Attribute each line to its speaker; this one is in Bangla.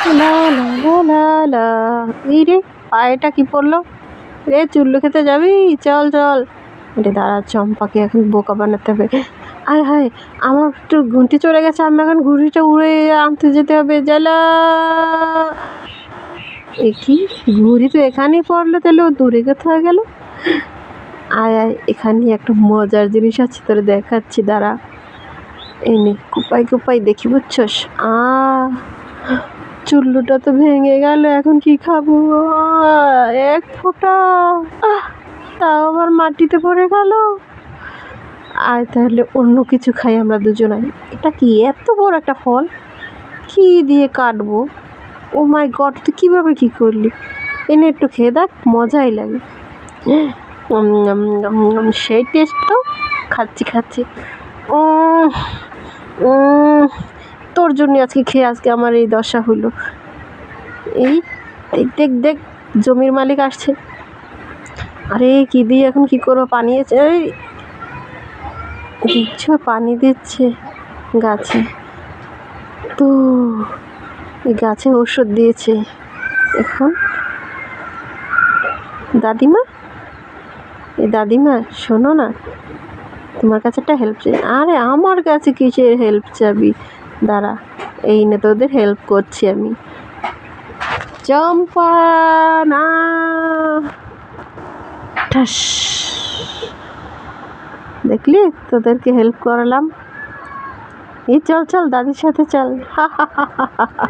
Speaker 1: লা লা লা লা লা। এই রে, পায়েটা কি পড়লো রে? চুল্লু খেতে যাবি? চল চল। রে দাঁড়া, চম্পাকে এখন বোকা বানাতে হবে। আয় হায়, আমার একটু ঘুঁটি চলে গেছে, আমি এখন ঘুড়িটা উড়ে আনতে যেতে হবে। জ্বালা! এ কি, ঘুড়ি তো এখানেই পড়লো, তাহলে ও দূরে কোথায় গেল? আয় আয়, এখানে একটা মজার জিনিস আছে, তোরে দেখাচ্ছি, দাঁড়া। এই নে, কুপাই কুপাই দেখি, বুঝছস? চুল্লুটা তো ভেঙে গেল, এখন কি খাবো? এক ফোঁটা, তাও আবার মাটিতে পড়ে গেল। আয় তাহলে অন্য কিছু খাই আমরা দুজনাই। এটা কি এত বড় একটা ফল? কি দিয়ে কাটবো? ও মাই গড, তুই কীভাবে কী করলি? এনে একটু খেয়ে দেখ, মজাই লাগে। সেই টেস্ট তো। খাচ্ছি খাচ্ছি। তোর জন্য আজকে খেয়ে আজকে আমার এই দশা হলো। এই দেখ দেখ দেখ, জমির মালিক আসছে। আরে কি দিয়ে এখন কি করবো? পানি আছে, এই দিচ্ছ, পানি দিচ্ছে গাছে। তো এই গাছে ওষুধ দিয়েছে। এখন দাদিমা, এই দাদিমা শোনো না, তোমার কাছে একটা হেল্প চাই। আরে আমার কাছে কিসের হেল্প চাবি? দাঁড়া, এই না তোদের হেল্প করছি আমি। চম্পা না, ঠাস, দেখলি তোদেরকে হেল্প করালাম। এই চল চল, দাদির সাথে চল। হা হা হা হা হা।